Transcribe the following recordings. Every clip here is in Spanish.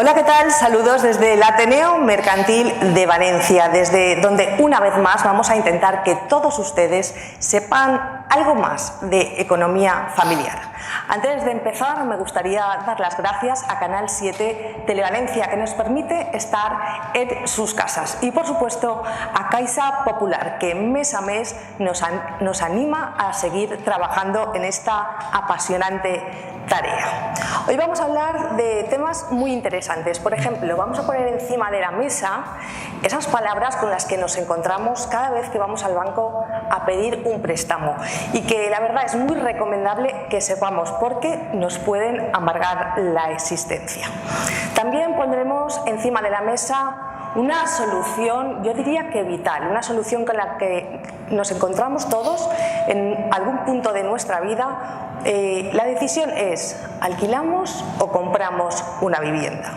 Hola, ¿qué tal? Saludos desde el Ateneo Mercantil de Valencia, desde donde una vez más vamos a intentar que todos ustedes sepan algo más de economía familiar. Antes de empezar, me gustaría dar las gracias a Canal 7 Televalencia, que nos permite estar en sus casas, y por supuesto a Caixa Popular, que mes a mes nos anima a seguir trabajando en esta apasionante tarea. Hoy vamos a hablar de temas muy interesantes. Por ejemplo, vamos a poner encima de la mesa esas palabras con las que nos encontramos cada vez que vamos al banco a pedir un préstamo, y que la verdad es muy recomendable que sepamos, porque nos pueden amargar la existencia. También pondremos encima de la mesa una solución, yo diría que vital, una solución con la que nos encontramos todos en algún punto de nuestra vida. La decisión es: ¿alquilamos o compramos una vivienda?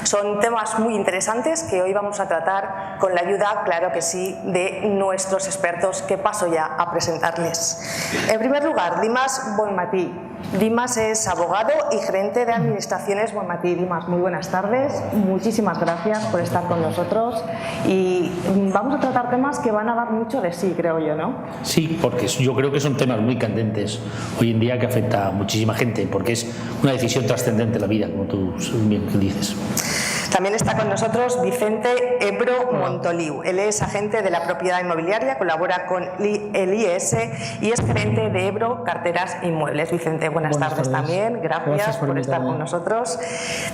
Son temas muy interesantes que hoy vamos a tratar con la ayuda, claro que sí, de nuestros expertos, que paso ya a presentarles. En primer lugar, Dimas Bonmatí. Dimas es abogado y gerente de administraciones Bonmatí. Dimas, muy buenas tardes, muchísimas gracias por estar con nosotros, y vamos a tratar temas que van a dar mucho de sí, creo yo, ¿no? Sí, porque yo creo que son temas muy candentes hoy en día, que afecta a muchísima gente, porque es una decisión trascendente en la vida, como tú bien dices. También está con nosotros Vicente Ebro Montoliu. Él es agente de la propiedad inmobiliaria, colabora con el IES y es gerente de Ebro Carteras Inmuebles. Vicente, buenas tardes también. Gracias por estar con nosotros.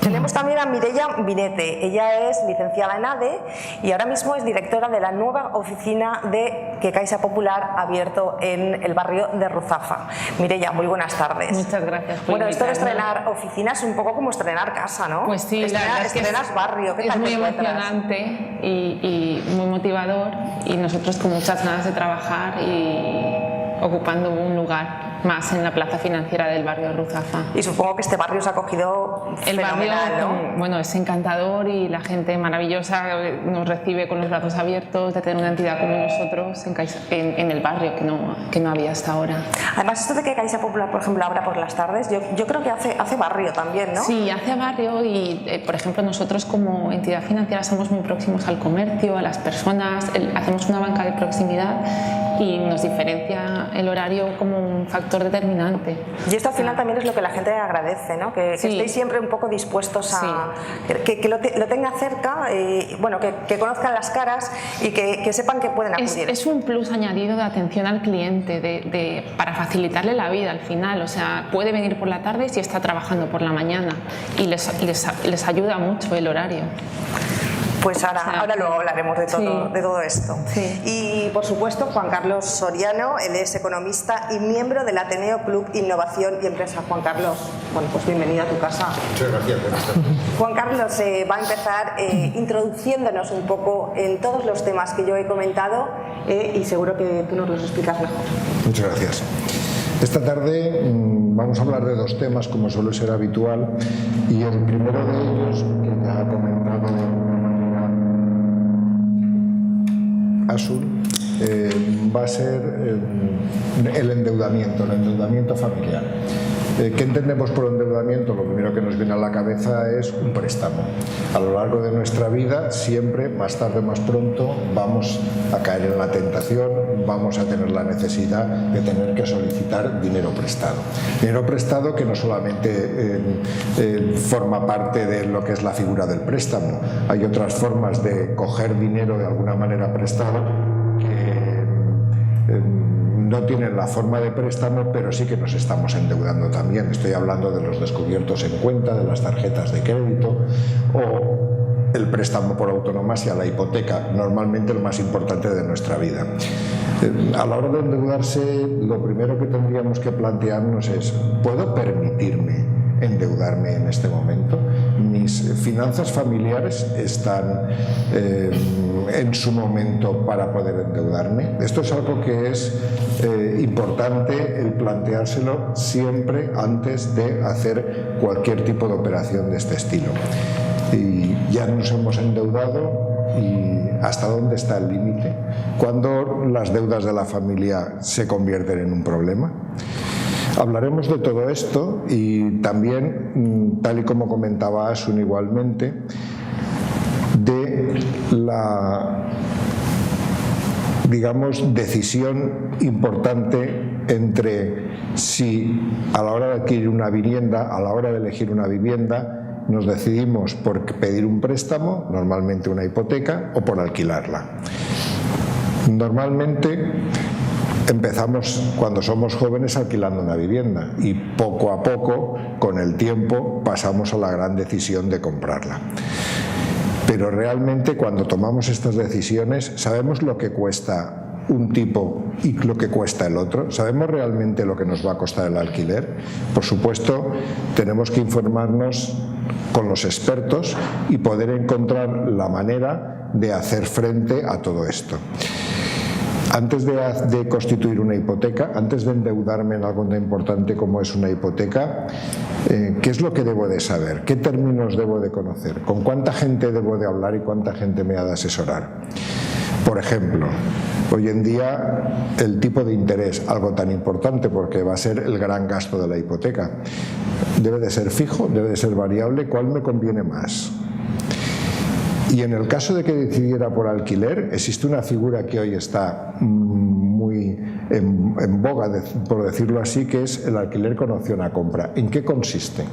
Tenemos también a Mireia Binete. Ella es licenciada en ADE y ahora mismo es directora de la nueva oficina que Caixa Popular ha abierto en el barrio de Ruzafa. Mireia, muy buenas tardes. Muchas gracias. Bueno, esto de estrenar oficinas es un poco como estrenar casa, ¿no? Pues sí, la verdad es que barrio. es muy emocionante y muy motivador, y nosotros con muchas ganas de trabajar y ocupando un lugar más en la plaza financiera del barrio de Ruzafa. Y supongo que este barrio se ha acogido fenomenal, ¿no? Bueno, es encantador, y la gente maravillosa nos recibe con los brazos abiertos de tener una entidad como nosotros en el barrio, que no había hasta ahora. Además, esto de que Caixa Popular, por ejemplo, abra por las tardes, yo creo que hace barrio también, ¿no? Sí, hace barrio, y por ejemplo nosotros como entidad financiera somos muy próximos al comercio, a las personas, hacemos una banca de proximidad, y nos diferencia el horario como un factor determinante. Y esto al final también es lo que la gente agradece, ¿no? Que estéis siempre un poco dispuestos a que lo tenga cerca, bueno, que conozcan las caras y que sepan que pueden acudir. Es un plus añadido de atención al cliente, para facilitarle la vida al final. O sea, puede venir por la tarde si está trabajando por la mañana, y les ayuda mucho el horario. Pues ahora luego hablaremos de todo esto. Sí. Y por supuesto, Juan Carlos Soriano, él es economista y miembro del Ateneo Club Innovación y Empresa. Juan Carlos, bueno, pues bienvenido a tu casa. Muchas gracias, buenas tardes. Juan Carlos va a empezar introduciéndonos un poco en todos los temas que yo he comentado, y seguro que tú nos los explicas mejor. Muchas gracias. Esta tarde vamos a hablar de dos temas, como suele ser habitual, y el primero de ellos, que ya ha comentado de alguna manera Asun, va a ser el endeudamiento familiar. ¿Qué entendemos por endeudamiento? Lo primero que nos viene a la cabeza es un préstamo. A lo largo de nuestra vida, siempre, más tarde o más pronto, vamos a caer en la tentación, vamos a tener la necesidad de tener que solicitar dinero prestado. Dinero prestado que no solamente forma parte de lo que es la figura del préstamo. Hay otras formas de coger dinero de alguna manera prestado que no tienen la forma de préstamo, pero sí que nos estamos endeudando también. Estoy hablando de los descubiertos en cuenta, de las tarjetas de crédito o el préstamo por autonomasia, la hipoteca, normalmente el más importante de nuestra vida. A la hora de endeudarse, lo primero que tendríamos que plantearnos es: ¿puedo permitirme endeudarme en este momento? ¿Mis finanzas familiares están en su momento para poder endeudarme? Esto es algo que es importante el planteárselo siempre antes de hacer cualquier tipo de operación de este estilo. Y ya nos hemos endeudado, y ¿hasta dónde está el límite? ¿Cuándo las deudas de la familia se convierten en un problema? Hablaremos de todo esto y también, tal y como comentaba Asun igualmente, de la, digamos, decisión importante entre si a la hora de adquirir una vivienda, a la hora de elegir una vivienda, nos decidimos por pedir un préstamo, normalmente una hipoteca, o por alquilarla. Normalmente empezamos cuando somos jóvenes alquilando una vivienda y poco a poco, con el tiempo, pasamos a la gran decisión de comprarla. Pero realmente cuando tomamos estas decisiones, ¿sabemos lo que cuesta un tipo y lo que cuesta el otro? ¿Sabemos realmente lo que nos va a costar el alquiler? Por supuesto, tenemos que informarnos con los expertos y poder encontrar la manera de hacer frente a todo esto. Antes de constituir una hipoteca, antes de endeudarme en algo tan importante como es una hipoteca, ¿qué es lo que debo de saber? ¿Qué términos debo de conocer? ¿Con cuánta gente debo de hablar y cuánta gente me ha de asesorar? Por ejemplo, hoy en día el tipo de interés, algo tan importante porque va a ser el gran gasto de la hipoteca, debe de ser fijo, debe de ser variable. ¿Cuál me conviene más? Y en el caso de que decidiera por alquiler, existe una figura que hoy está muy en boga, por decirlo así, que es el alquiler con opción a compra. ¿En qué consiste?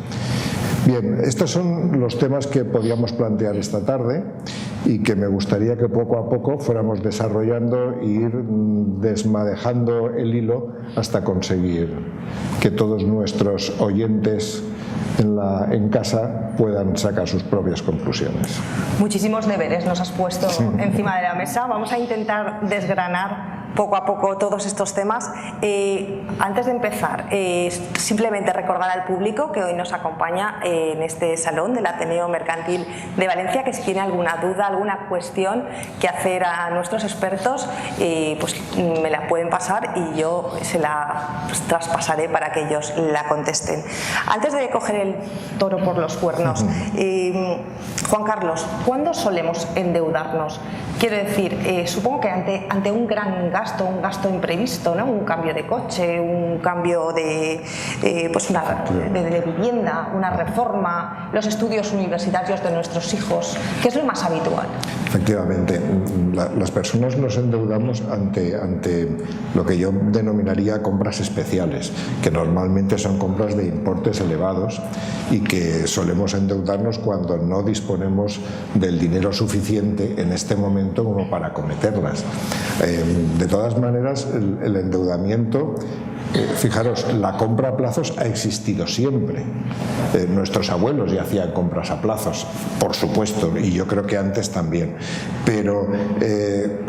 Bien, estos son los temas que podíamos plantear esta tarde y que me gustaría que poco a poco fuéramos desarrollando e ir desmadejando el hilo hasta conseguir que todos nuestros oyentes en casa puedan sacar sus propias conclusiones. Muchísimos deberes nos has puesto encima de la mesa. Vamos a intentar desgranar poco a poco todos estos temas. Antes de empezar, simplemente recordar al público que hoy nos acompaña en este salón del Ateneo Mercantil de Valencia, que si tiene alguna duda, alguna cuestión que hacer a nuestros expertos, pues me la pueden pasar y yo se la traspasaré para que ellos la contesten. Antes de coger el toro por los cuernos, Juan Carlos, ¿cuándo solemos endeudarnos? Quiero decir, supongo que ante un gran gasto, un gasto imprevisto, ¿no? Un cambio de coche, un cambio de vivienda, una reforma, los estudios universitarios de nuestros hijos, ¿qué es lo más habitual? Efectivamente, las personas nos endeudamos ante lo que yo denominaría compras especiales, que normalmente son compras de importes elevados y que solemos endeudarnos cuando no disponemos del dinero suficiente en este momento como para acometerlas. De todas maneras, el endeudamiento, fijaros, la compra a plazos ha existido siempre. Nuestros abuelos ya hacían compras a plazos, por supuesto, y yo creo que antes también. Pero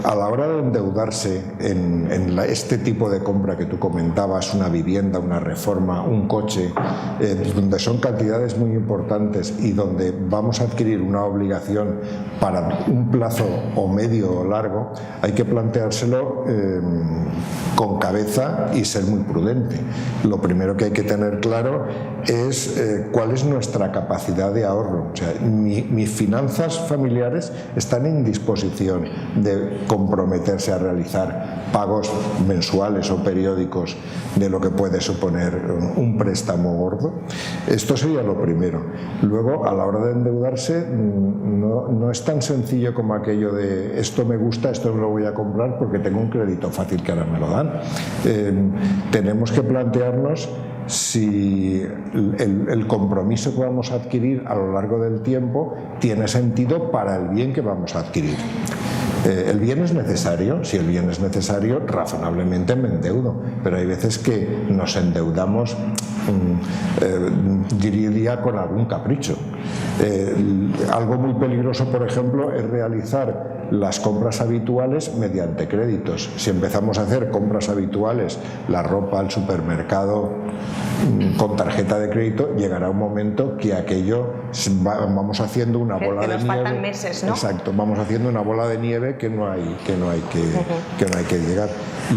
a la hora de endeudarse en este tipo de compra que tú comentabas, una vivienda, una reforma, un coche, donde son cantidades muy importantes y donde vamos a adquirir una obligación para un plazo o medio o largo, hay que planteárselo con cabeza y ser muy prudente. Lo primero que hay que tener claro es cuál es nuestra capacidad de ahorro. O sea, mis finanzas familiares están en disposición de comprometerse a realizar pagos mensuales o periódicos de lo que puede suponer un préstamo gordo. Esto sería lo primero. Luego, a la hora de endeudarse, no es tan sencillo como aquello de esto me gusta, esto no lo voy a comprar porque tengo un crédito fácil que ahora me lo dan. Tenemos que plantearnos si el compromiso que vamos a adquirir a lo largo del tiempo tiene sentido para el bien que vamos a adquirir. ¿El bien es necesario? Si el bien es necesario, razonablemente me endeudo, pero hay veces que nos endeudamos, diría, con algún capricho. Algo muy peligroso, por ejemplo, es realizar las compras habituales mediante créditos. Si empezamos a hacer compras habituales, la ropa, el supermercado, con tarjeta de crédito, llegará un momento que aquello vamos haciendo una bola de nieve. Faltan meses, ¿no? Exacto, vamos haciendo una bola de nieve que no hay que llegar.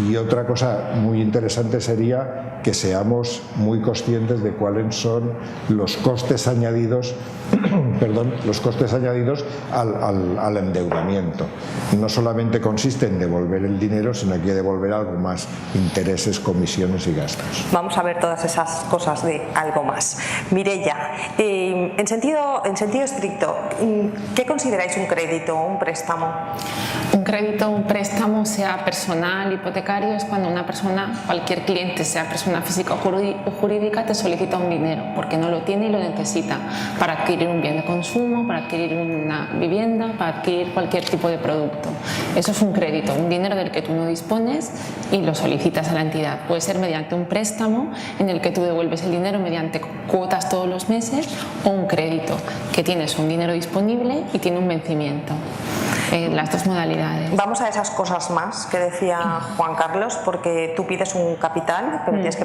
Y otra cosa muy interesante sería que seamos muy conscientes de cuáles son los costes añadidos los costes añadidos al endeudamiento. No solamente consiste en devolver el dinero, sino que hay que devolver algo más: intereses, comisiones y gastos. Vamos a ver todas esas cosas de algo más. Mireia, en sentido estricto, ¿qué consideráis un crédito o un préstamo? Un crédito o un préstamo, sea personal, hipotecario, es cuando una persona, cualquier cliente, sea persona física o jurídica, te solicita un dinero porque no lo tiene y lo necesita para adquirir un bien de consumo, para adquirir una vivienda, para adquirir cualquier tipo de producto. Eso es un crédito, un dinero del que tú no dispones y lo solicitas a la entidad. Puede ser mediante un préstamo en el que tú devuelves el dinero mediante cuotas todos los meses, o un crédito que tienes un dinero disponible y tiene un vencimiento. Las dos modalidades. Vamos a esas cosas más que decía Juan Carlos, porque tú pides un capital, pero tienes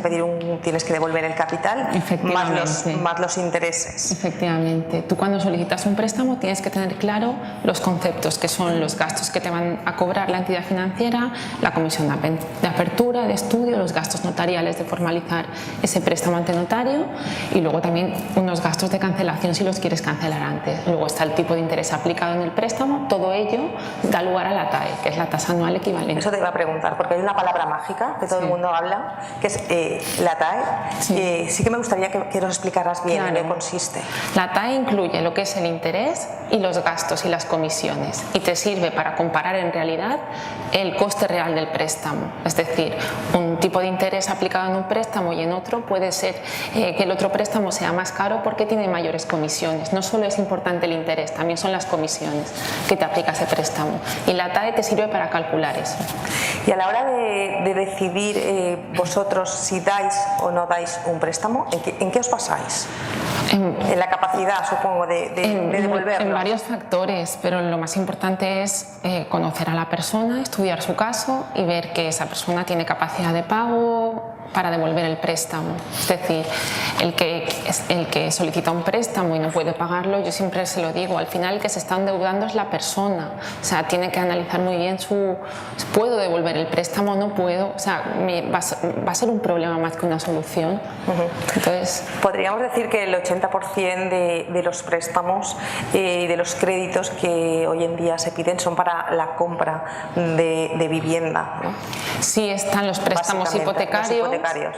que devolver el capital más los intereses. Efectivamente. Tú cuando solicitas un préstamo tienes que tener claro los conceptos, que son los gastos que te van a cobrar la entidad financiera, la comisión de apertura, de estudio, los gastos notariales de formalizar ese préstamo ante notario, y luego también unos gastos de cancelación si los quieres cancelar antes. Luego está el tipo de interés aplicado en el préstamo. Todo ello da lugar a la TAE, que es la tasa anual equivalente. Eso te iba a preguntar, porque hay una palabra mágica que todo el mundo habla, que es la TAE. Sí que me gustaría que nos explicaras bien en qué consiste. La TAE incluye lo que es el interés y los gastos y las comisiones, y te sirve para comparar en realidad el coste real del préstamo. Es decir, un tipo de interés aplicado en un préstamo y en otro puede ser que el otro préstamo sea más caro porque tiene mayores comisiones. No solo es importante el interés, también son las comisiones que te aplica ese préstamo, y la TAE te sirve para calcular eso. Y a la hora de decidir vosotros si dais o no dais un préstamo, ¿en qué os basáis? En la capacidad, supongo, de devolverlo. En varios factores, pero lo más importante es conocer a la persona, estudiar su caso y ver que esa persona tiene capacidad de pago para devolver el préstamo. Es decir, el que solicita un préstamo y no puede pagarlo, yo siempre se lo digo, al final el que se está endeudando es la persona. O sea, tiene que analizar muy bien ¿puedo devolver el préstamo o no puedo? O sea, va a ser un problema más que una solución. Entonces, podríamos decir que el 80% de los préstamos y de los créditos que hoy en día se piden son para la compra de vivienda, ¿no? Sí, están los préstamos hipotecarios.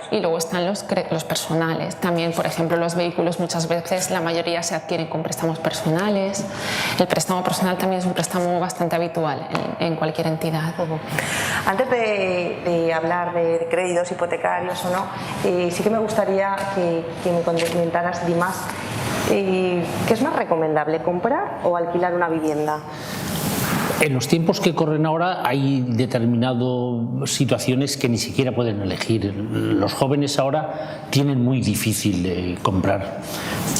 Y luego están los personales. También, por ejemplo, los vehículos, muchas veces la mayoría se adquieren con préstamos personales. El préstamo personal también es un préstamo bastante habitual en cualquier entidad. Antes de hablar de créditos hipotecarios o no, sí que me gustaría que me comentaras, Dimas, ¿qué es más recomendable, comprar o alquilar una vivienda? En los tiempos que corren ahora hay determinadas situaciones que ni siquiera pueden elegir. Los jóvenes ahora tienen muy difícil comprar.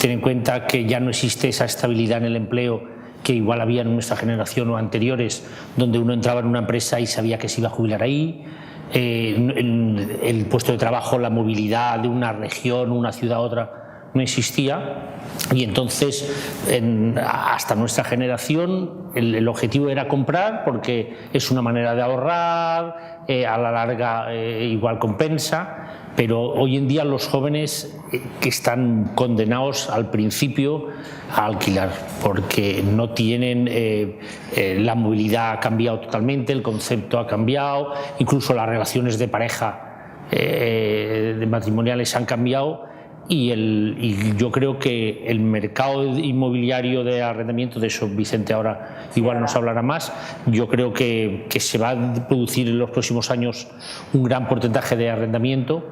Ten en cuenta que ya no existe esa estabilidad en el empleo que igual había en nuestra generación o anteriores, donde uno entraba en una empresa y sabía que se iba a jubilar ahí. El puesto de trabajo, la movilidad de una región, una ciudad a otra, no existía, y entonces hasta nuestra generación el objetivo era comprar porque es una manera de ahorrar, a la larga igual compensa, pero hoy en día los jóvenes que están condenados al principio a alquilar porque no tienen la movilidad ha cambiado totalmente, el concepto ha cambiado, incluso las relaciones de pareja de matrimoniales han cambiado. Y yo creo que el mercado inmobiliario de arrendamiento, de eso Vicente ahora igual nos hablará más, yo creo que se va a producir en los próximos años un gran porcentaje de arrendamiento,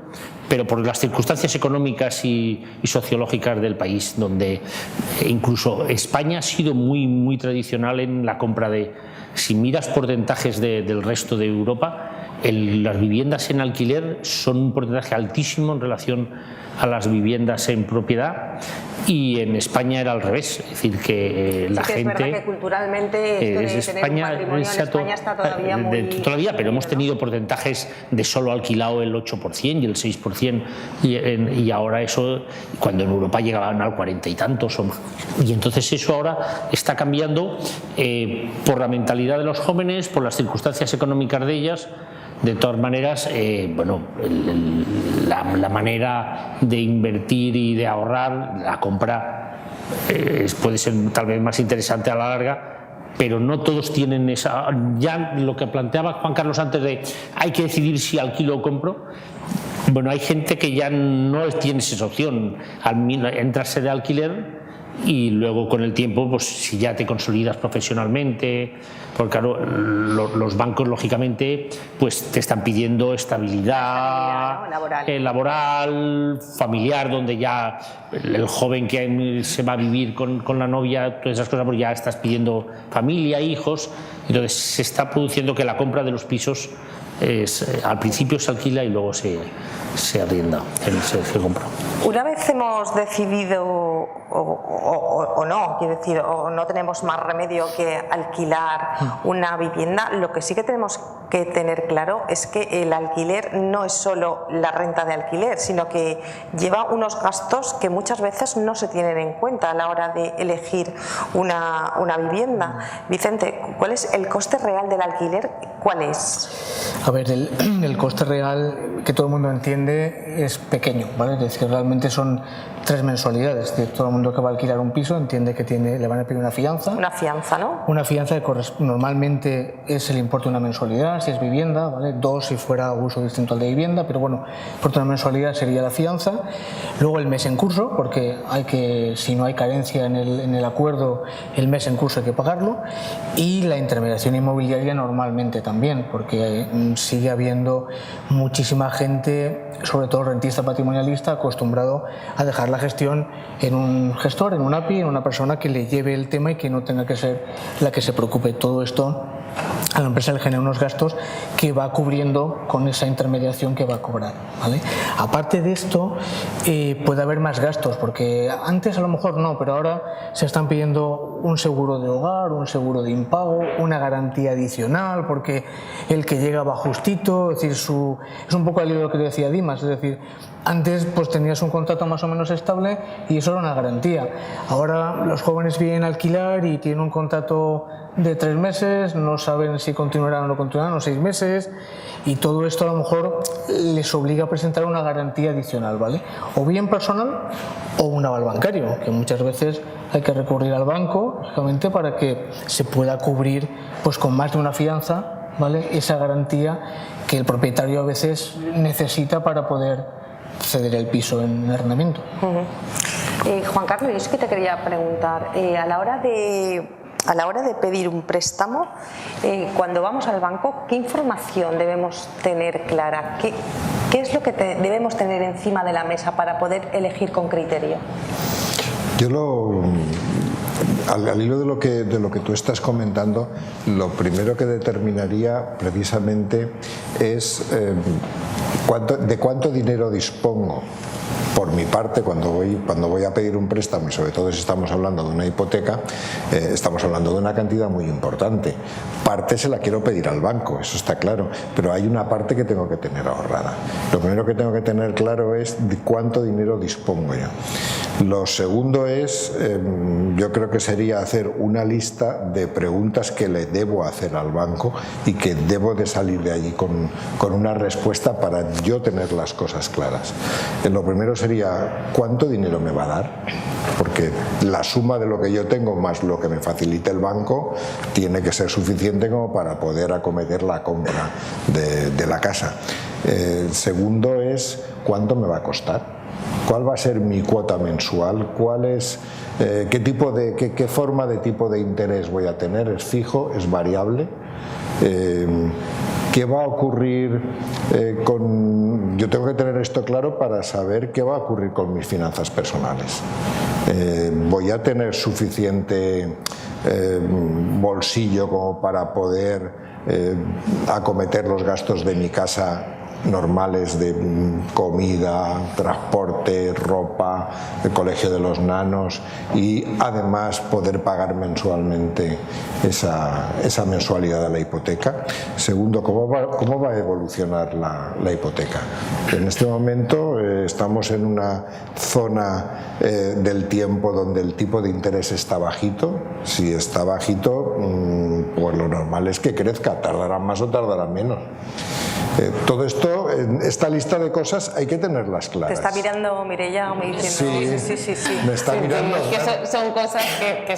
pero por las circunstancias económicas y sociológicas del país, donde incluso España ha sido muy tradicional en la compra de, si miras porcentajes del resto de Europa, las viviendas en alquiler son un porcentaje altísimo en relación a las viviendas en propiedad, y en España era al revés, es decir, que la gente... Es verdad que culturalmente esto de tener un patrimonio en España está todavía muy... Todavía, pero hemos tenido porcentajes de solo alquilado el 8% y el 6%, y ahora eso, cuando en Europa llegaban al 40 y tantos o más. Y entonces eso ahora está cambiando por la mentalidad de los jóvenes, por las circunstancias económicas de ellas. De todas maneras, la manera de invertir y de ahorrar, la compra puede ser tal vez más interesante a la larga, pero no todos tienen esa. Ya lo que planteaba Juan Carlos antes de hay que decidir si alquilo o compro. Bueno, hay gente que ya no tiene esa opción, entrarse de alquiler y luego con el tiempo, pues si ya te consolidas profesionalmente, porque claro, los bancos lógicamente pues te están pidiendo estabilidad, ¿no? Laboral, familiar, donde ya el joven que se va a vivir con la novia, todas esas cosas, pues ya estás pidiendo familia, hijos, entonces se está produciendo que la compra de los pisos al principio se alquila y luego se arrienda, se compra. Una vez hemos decidido o no, quiero decir, o no tenemos más remedio que alquilar una vivienda, lo que sí que tenemos que tener claro es que el alquiler no es solo la renta de alquiler, sino que lleva unos gastos que muchas veces no se tienen en cuenta a la hora de elegir una vivienda. Vicente, ¿cuál es el coste real del alquiler? ¿Cuál es? A ver, el coste real que todo el mundo entiende es pequeño, ¿vale? Es decir, realmente son 3 mensualidades. Es decir, todo el mundo que va a alquilar un piso entiende que le van a pedir una fianza. Una fianza, ¿no? Una fianza que normalmente es el importe de una mensualidad, si es vivienda, ¿vale? 2 si fuera uso distinto al de vivienda, pero bueno, el importe de una mensualidad sería la fianza. Luego el mes en curso, porque si no hay carencia en el acuerdo, el mes en curso hay que pagarlo. Y la intermediación inmobiliaria normalmente también, porque sigue habiendo muchísima gente, sobre todo rentista patrimonialista, acostumbrado a dejar la gestión en un gestor, en un API, en una persona que le lleve el tema y que no tenga que ser la que se preocupe. Todo esto a la empresa le genera unos gastos que va cubriendo con esa intermediación que va a cobrar, ¿vale? Aparte de esto, puede haber más gastos, porque antes a lo mejor no, pero ahora se están pidiendo un seguro de hogar, un seguro de impago, una garantía adicional, porque el que llega va justito, es decir, es un poco al hilo de lo que decía Dimas, es decir, antes pues tenías un contrato más o menos estable y eso era una garantía. Ahora los jóvenes vienen a alquilar y tienen un contrato de 3 meses, no saben si continuarán o no continuarán, o 6 meses, y todo esto a lo mejor les obliga a presentar una garantía adicional, ¿vale? O bien personal o un aval bancario, que muchas veces hay que recurrir al banco, lógicamente, para que se pueda cubrir pues con más de una fianza, ¿vale? Esa garantía que el propietario a veces necesita para poder ceder el piso en arrendamiento. Juan Carlos, yo es que te quería preguntar, a la hora de pedir un préstamo, cuando vamos al banco, ¿qué información debemos tener clara? ¿Qué es lo que debemos tener encima de la mesa para poder elegir con criterio? Yo al hilo de lo que tú estás comentando, lo primero que determinaría precisamente es de cuánto dinero dispongo. Por mi parte, cuando voy a pedir un préstamo, y sobre todo si estamos hablando de una hipoteca, estamos hablando de una cantidad muy importante. Parte se la quiero pedir al banco, eso está claro, pero hay una parte que tengo que tener ahorrada. Lo primero que tengo que tener claro es de cuánto dinero dispongo yo. Lo segundo es, yo creo que sería hacer una lista de preguntas que le debo hacer al banco y que debo de salir de allí con una respuesta para yo tener las cosas claras. Lo primero sería, ¿cuánto dinero me va a dar? Porque la suma de lo que yo tengo más lo que me facilite el banco tiene que ser suficiente como para poder acometer la compra de la casa. Segundo es, ¿cuánto me va a costar? ¿Cuál va a ser mi cuota mensual? ¿Cuál es, qué forma de tipo de interés voy a tener? ¿Es fijo? ¿Es variable? ¿Qué va a ocurrir yo tengo que tener esto claro para saber qué va a ocurrir con mis finanzas personales? ¿Voy a tener suficiente bolsillo como para poder acometer los gastos de mi casa normales de comida, transporte, ropa, el colegio de los nanos y además poder pagar mensualmente esa mensualidad de la hipoteca? Segundo, ¿cómo va a evolucionar la hipoteca? En este momento estamos en una zona del tiempo donde el tipo de interés está bajito. Si está bajito, pues lo normal es que crezca, tardará más o tardará menos. Todo esto, esta lista de cosas hay que tenerlas claras. Te está mirando Mireia, me diciendo sí. Me está mirando. Es que son cosas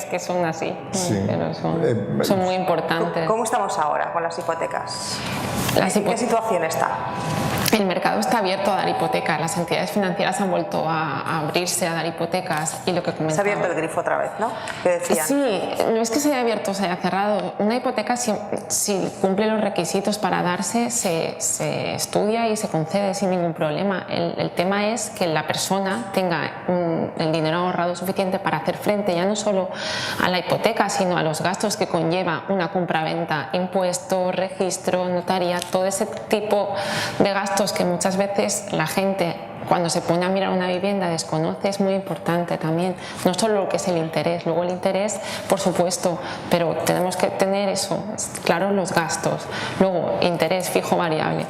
que son así, pero son muy importantes. ¿Cómo estamos ahora con las hipotecas? ¿En qué situación está? El mercado está abierto a dar hipotecas, las entidades financieras han vuelto a abrirse a dar hipotecas y lo que comentaba. Se ha abierto el grifo otra vez, ¿no? ¿Qué decían? Sí, no es que se haya abierto o se haya cerrado. Una hipoteca, si cumple los requisitos para darse, se estudia y se concede sin ningún problema. El tema es que la persona tenga el dinero ahorrado suficiente para hacer frente ya no solo a la hipoteca, sino a los gastos que conlleva una compraventa, impuestos, registro, notaría, todo ese tipo de gastos que muchas veces la gente cuando se pone a mirar una vivienda desconoce. Es muy importante también, no solo lo que es el interés, luego el interés por supuesto, pero tenemos que tener eso, claro, los gastos, luego interés fijo variable.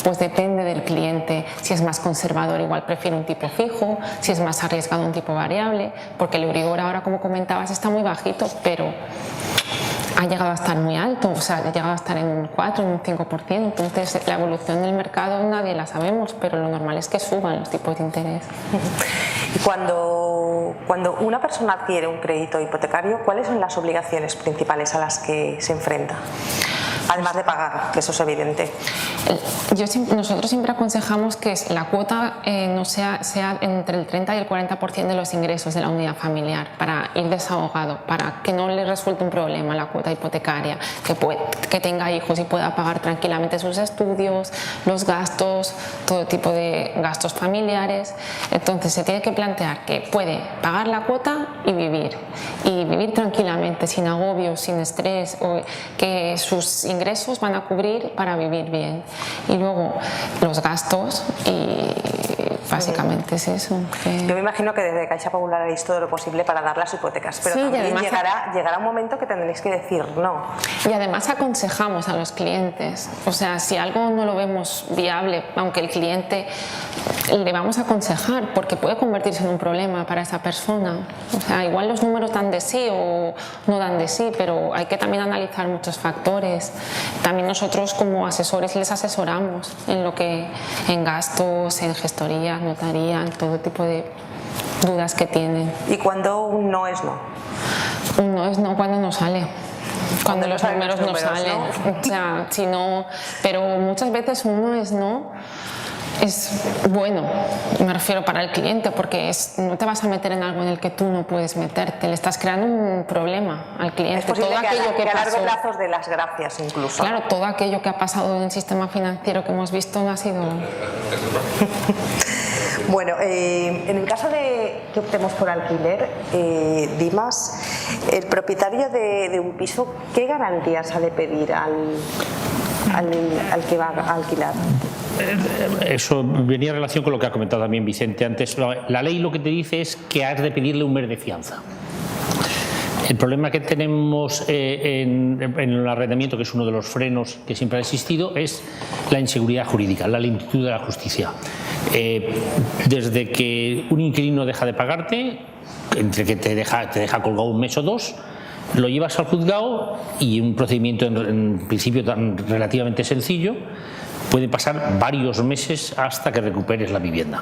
Pues depende del cliente, si es más conservador igual prefiere un tipo fijo, si es más arriesgado un tipo variable, porque el Euribor ahora, como comentabas, está muy bajito, pero ha llegado a estar muy alto, o sea, ha llegado a estar en un 4, en un 5%, entonces la evolución del mercado nadie la sabemos, pero lo normal es que suban los tipos de interés. Y cuando una persona adquiere un crédito hipotecario, ¿cuáles son las obligaciones principales a las que se enfrenta? Además de pagar, que eso es evidente. Nosotros siempre aconsejamos que la cuota no sea entre el 30 y el 40% de los ingresos de la unidad familiar, para ir desahogado, para que no le resulte un problema la cuota hipotecaria, que tenga hijos y pueda pagar tranquilamente sus estudios, los gastos, todo tipo de gastos familiares. Entonces se tiene que plantear que puede pagar la cuota y vivir tranquilamente, sin agobios, sin estrés, o que sus ingresos van a cubrir para vivir bien. Y luego los gastos, y básicamente es eso. Yo me imagino que desde Caixa Popular haréis todo lo posible para dar las hipotecas, pero sí, también además llegará un momento que tendréis que decir no. Y además aconsejamos a los clientes, o sea, si algo no lo vemos viable, aunque el cliente, le vamos a aconsejar, porque puede convertirse en un problema para esa persona. O sea, igual los números dan de sí o no dan de sí, pero hay que también analizar muchos factores. También nosotros como asesores les asesoramos en gastos, en gestoría, notaría, en todo tipo de dudas que tienen. ¿Y cuando un no es no? Un no es no cuando no sale. Cuando los números no salen, ¿no? O sea, si no, pero muchas veces un no es no. Es bueno, me refiero para el cliente, porque no te vas a meter en algo en el que tú no puedes meterte, le estás creando un problema al cliente. Es posible todo aquello que a largo plazo os dé las gracias incluso. Claro, todo aquello que ha pasado en el sistema financiero que hemos visto no ha sido... Bueno, en el caso de que optemos por alquiler, Dimas, el propietario de un piso, ¿qué garantías ha de pedir al que va a alquilar? Eso venía en relación con lo que ha comentado también Vicente antes. La ley lo que te dice es que has de pedirle un mes de fianza. El problema que tenemos en el arrendamiento, que es uno de los frenos que siempre ha existido, es la inseguridad jurídica, la lentitud de la justicia. Desde que un inquilino deja de pagarte, entre que te deja colgado un mes o dos, lo llevas al juzgado y un procedimiento en principio tan relativamente sencillo, puede pasar varios meses hasta que recuperes la vivienda,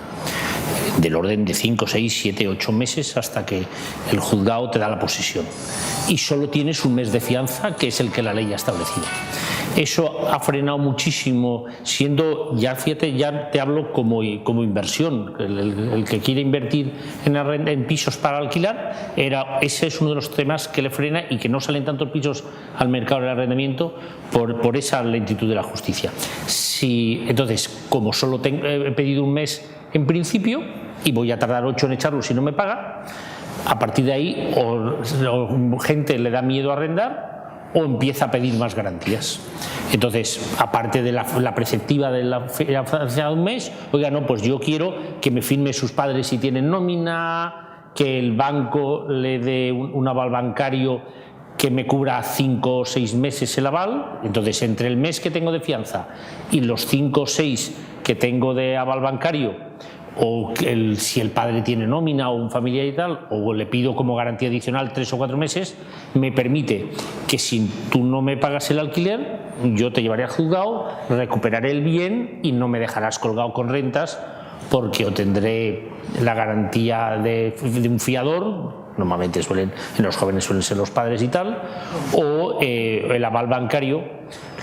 del orden de 5, 6, 7, 8 meses hasta que el juzgado te da la posesión, y solo tienes un mes de fianza, que es el que la ley ha establecido. Eso ha frenado muchísimo, siendo, ya fíjate, ya te hablo como inversión, el que quiere invertir en pisos para alquilar, ese es uno de los temas que le frena y que no salen tantos pisos al mercado del arrendamiento por esa lentitud de la justicia. Entonces, como solo he pedido un mes en principio y voy a tardar 8 en echarlo si no me paga, a partir de ahí o gente le da miedo a arrendar o empieza a pedir más garantías. Entonces, aparte de la preceptiva de la fianza de un mes, oiga, no, pues yo quiero que me firme sus padres si tienen nómina, que el banco le dé un aval bancario que me cubra 5 o 6 meses el aval. Entonces, entre el mes que tengo de fianza y los 5 o 6 que tengo de aval bancario, o si el padre tiene nómina o un familiar y tal, o le pido como garantía adicional 3 o 4 meses, me permite que si tú no me pagas el alquiler, yo te llevaré al juzgado, recuperaré el bien y no me dejarás colgado con rentas, porque obtendré la garantía de un fiador. Normalmente en los jóvenes suelen ser los padres y tal, o el aval bancario.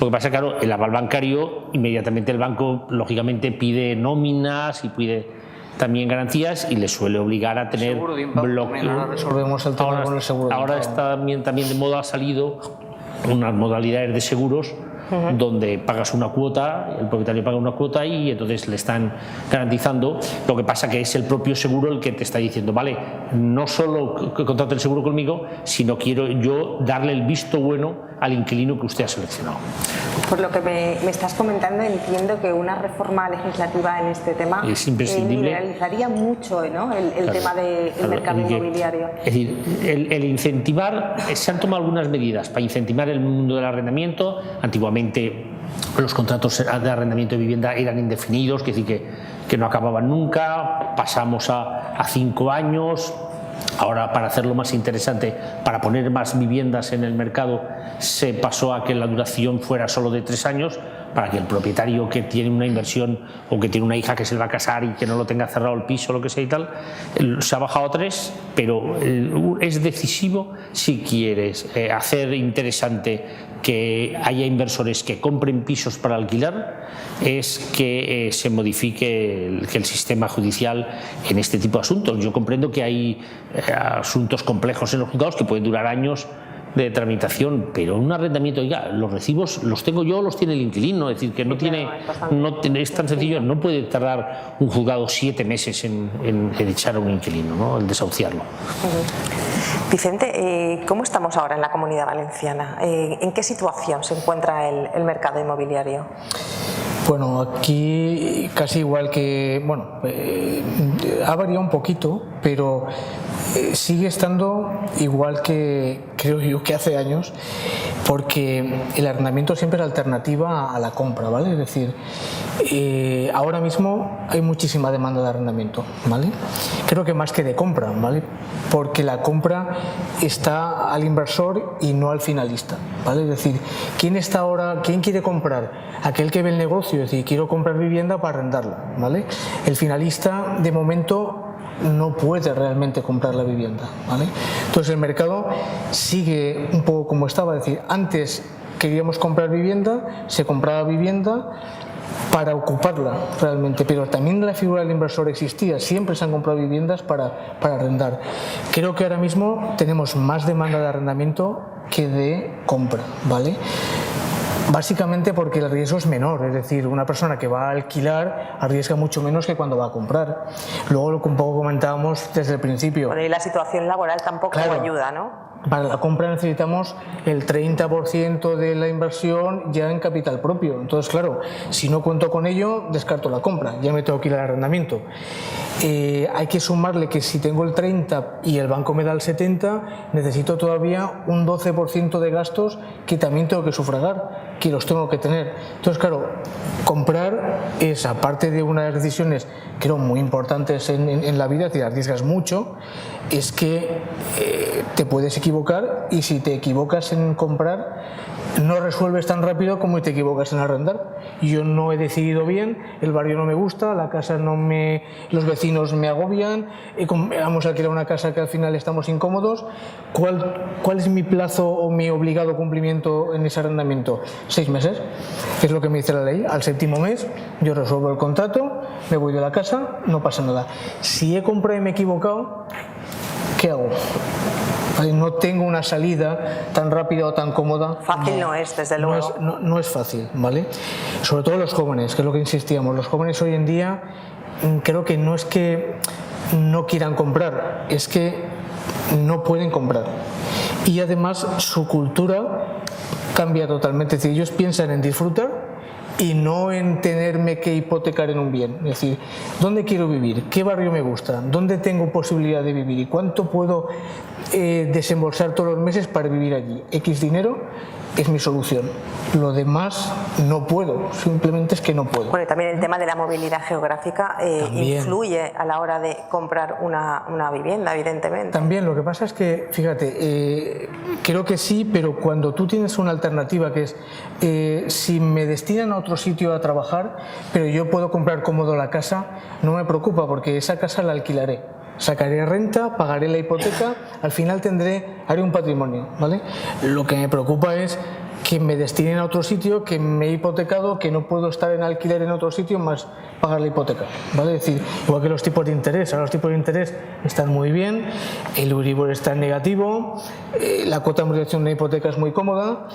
Lo que pasa, claro, el aval bancario, inmediatamente el banco lógicamente pide nóminas y pide también garantías y le suele obligar a tener bloqueo. Ahora resolvemos el tema con el seguro de ahora impacto. también de moda ha salido unas modalidades de seguros donde pagas una cuota, el propietario paga una cuota y entonces le están garantizando. Lo que pasa que es el propio seguro el que te está diciendo, vale, no solo que contrate el seguro conmigo, sino quiero yo darle el visto bueno al inquilino que usted ha seleccionado. Por lo que me estás comentando, entiendo que una reforma legislativa en este tema es imprescindible. liberalizaría mucho, ¿no?, el tema del mercado inmobiliario. Es decir, el incentivar, se han tomado algunas medidas para incentivar el mundo del arrendamiento. Antiguamente los contratos de arrendamiento de vivienda eran indefinidos, es decir, que no acababan nunca. Pasamos a 5 años. Ahora, para hacerlo más interesante, para poner más viviendas en el mercado, se pasó a que la duración fuera solo de 3 años, para que el propietario que tiene una inversión o que tiene una hija que se le va a casar y que no lo tenga cerrado el piso o lo que sea y tal, se ha bajado a 3, pero es decisivo si quieres hacer interesante que haya inversores que compren pisos para alquilar, es que se modifique el sistema judicial en este tipo de asuntos. Yo comprendo que hay asuntos complejos en los juzgados que pueden durar años de tramitación, pero un arrendamiento, oiga, los recibos los tengo yo, los tiene el inquilino, es decir, que no es tan sencillo, no puede tardar un juzgado 7 meses en echar a un inquilino, ¿no?, en desahuciarlo. Vicente, ¿cómo estamos ahora en la Comunidad Valenciana? ¿En qué situación se encuentra el mercado inmobiliario? Bueno, aquí casi igual que, bueno, ha variado un poquito, pero sigue estando igual que creo yo que hace años, porque el arrendamiento siempre es alternativa a la compra, ¿vale? Es decir, ahora mismo hay muchísima demanda de arrendamiento, ¿vale? Creo que más que de compra, ¿vale? Porque la compra está al inversor y no al finalista, ¿vale? Es decir, ¿quién quiere comprar? Aquel que ve el negocio, es decir, quiero comprar vivienda para arrendarla, ¿vale? El finalista, de momento, no puede realmente comprar la vivienda, ¿vale? Entonces el mercado sigue un poco como estaba, es decir, antes queríamos comprar vivienda, se compraba vivienda para ocuparla realmente, pero también la figura del inversor existía, siempre se han comprado viviendas para arrendar. Creo que ahora mismo tenemos más demanda de arrendamiento que de compra, ¿vale? Básicamente porque el riesgo es menor, es decir, una persona que va a alquilar arriesga mucho menos que cuando va a comprar. Luego, lo que un poco comentábamos desde el principio. Bueno, y la situación laboral tampoco ayuda, ¿no? Para la compra necesitamos el 30% de la inversión ya en capital propio. Entonces, claro, si no cuento con ello, descarto la compra, ya me tengo que ir al arrendamiento. Hay que sumarle que si tengo el 30 y el banco me da el 70, necesito todavía un 12% de gastos que también tengo que sufragar, que los tengo que tener. Entonces, claro, comprar es, aparte de unas decisiones creo muy importantes en la vida, te arriesgas mucho, es que te puedes equivocar, y si te equivocas en comprar no resuelves tan rápido como te equivocas en arrendar. Yo no he decidido bien, el barrio no me gusta, la casa los vecinos me agobian, vamos a alquilar una casa que al final estamos incómodos. ¿Cuál es mi plazo o mi obligado cumplimiento en ese arrendamiento? 6 meses, que es lo que me dice la ley. Al 7º mes yo resuelvo el contrato, me voy de la casa, no pasa nada. Si he comprado y me he equivocado, ¿qué hago? No tengo una salida tan rápida o tan cómoda. Fácil no es, desde luego. No es fácil, ¿vale? Sobre todo los jóvenes, que es lo que insistíamos. Los jóvenes hoy en día creo que no es que no quieran comprar, es que no pueden comprar. Y además su cultura cambia totalmente. Es decir, ellos piensan en disfrutar y no en tenerme que hipotecar en un bien. Es decir, ¿dónde quiero vivir? ¿Qué barrio me gusta? ¿Dónde tengo posibilidad de vivir? ¿Y cuánto puedo desembolsar todos los meses para vivir allí? X dinero es mi solución. Lo demás no puedo, simplemente es que no puedo. Bueno, y también el tema de la movilidad geográfica influye a la hora de comprar una vivienda, evidentemente. También lo que pasa es que, fíjate, creo que sí, pero cuando tú tienes una alternativa que es, si me destinan a otro sitio a trabajar, pero yo puedo comprar cómodo la casa, no me preocupa porque esa casa la alquilaré. Sacaré renta, pagaré la hipoteca, al final haré un patrimonio, ¿vale? Lo que me preocupa es que me destinen a otro sitio, que me he hipotecado, que no puedo estar en alquiler en otro sitio más pagar la hipoteca, ¿vale? Es decir, igual que los tipos de interés, ahora los tipos de interés están muy bien, el Euribor está en negativo, la cuota de amortización de la hipoteca es muy cómoda,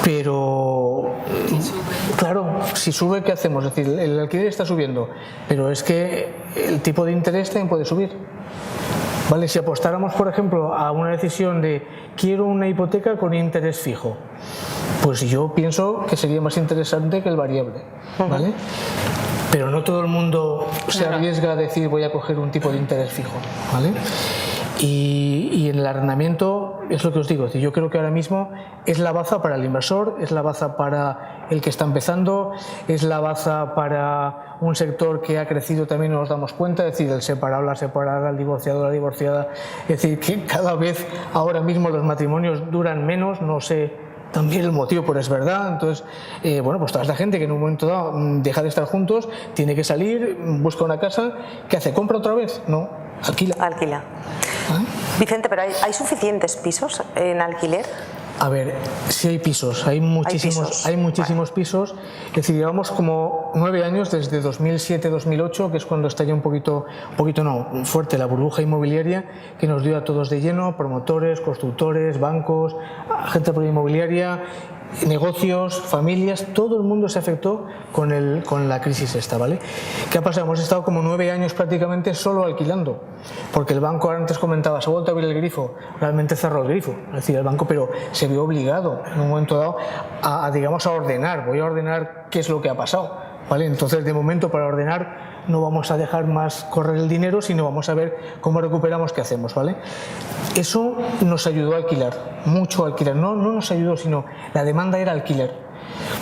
pero claro, si sube, ¿qué hacemos? Es decir, el alquiler está subiendo, pero es que el tipo de interés también puede subir. ¿Vale? Si apostáramos, por ejemplo, a una decisión de quiero una hipoteca con interés fijo, pues yo pienso que sería más interesante que el variable, ¿vale? Pero no todo el mundo se arriesga a decir voy a coger un tipo de interés fijo, ¿vale? Y en el arrendamiento es lo que os digo, yo creo que ahora mismo es la baza para el inversor, es la baza para el que está empezando, es la baza para un sector que ha crecido, también nos damos cuenta, es decir, el separado, la separada, el divorciado, la divorciada, es decir, que cada vez ahora mismo los matrimonios duran menos, no sé también el motivo, pero es verdad. Entonces, bueno, pues toda esta gente que en un momento dado deja de estar juntos, tiene que salir, busca una casa, ¿qué hace? ¿Compra otra vez? No, alquila. Alquila. Vicente, ¿pero hay suficientes pisos en alquiler? A ver, sí hay pisos, hay muchísimos pisos. Es decir, llevamos como 9 años, desde 2007-2008, que es cuando estalló un poquito fuerte la burbuja inmobiliaria, que nos dio a todos de lleno, promotores, constructores, bancos, gente inmobiliaria, negocios, familias, todo el mundo se afectó con la crisis esta, ¿vale? ¿Qué ha pasado? Hemos estado como 9 años prácticamente solo alquilando, porque el banco, antes comentaba, se ha vuelto a abrir el grifo, realmente cerró el grifo, es decir, el banco, pero se vio obligado en un momento dado a ordenar, voy a ordenar qué es lo que ha pasado, ¿vale? Entonces, de momento, para ordenar no vamos a dejar más correr el dinero, sino vamos a ver cómo recuperamos, qué hacemos, ¿vale? Eso nos ayudó a alquilar, mucho a alquilar. No nos ayudó, sino la demanda era alquiler.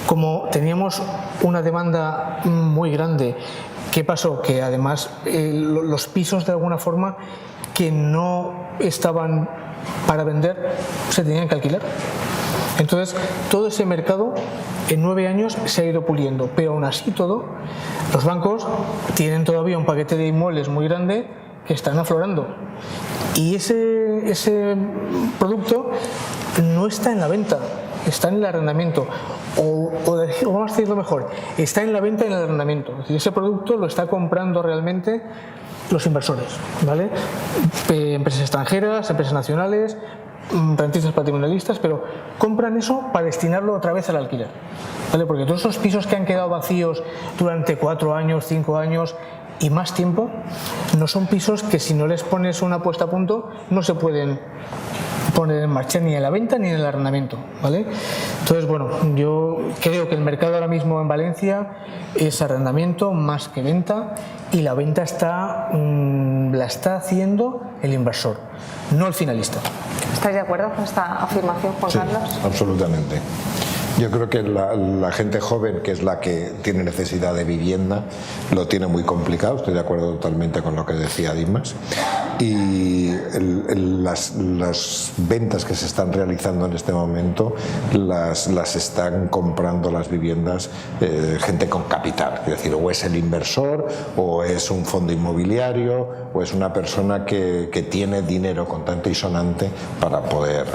Como teníamos una demanda muy grande, ¿qué pasó? Que además los pisos, de alguna forma, que no estaban para vender, se tenían que alquilar. Entonces, todo ese mercado en 9 años se ha ido puliendo, pero aún así todo, los bancos tienen todavía un paquete de inmuebles muy grande que están aflorando. Y ese producto no está en la venta, está en el arrendamiento. O vamos a decirlo mejor, está en la venta y en el arrendamiento. Es decir, ese producto lo está comprando realmente los inversores, ¿vale? Empresas extranjeras, empresas nacionales, rentistas patrimonialistas, pero compran eso para destinarlo otra vez al alquiler, ¿vale? Porque todos esos pisos que han quedado vacíos durante 4 años, 5 años y más tiempo, no son pisos que si no les pones una puesta a punto no se pueden poner en marcha ni en la venta ni en el arrendamiento, ¿vale? Entonces, bueno, yo creo que el mercado ahora mismo en Valencia es arrendamiento más que venta, y la venta la está haciendo el inversor, no el finalista. ¿Estáis de acuerdo con esta afirmación, Juan Carlos? Sí, absolutamente. Yo creo que la gente joven, que es la que tiene necesidad de vivienda, lo tiene muy complicado. Estoy de acuerdo totalmente con lo que decía Dimas. Y las ventas que se están realizando en este momento las están comprando las viviendas gente con capital. Es decir, o es el inversor, o es un fondo inmobiliario, o es una persona que tiene dinero contante y sonante para poder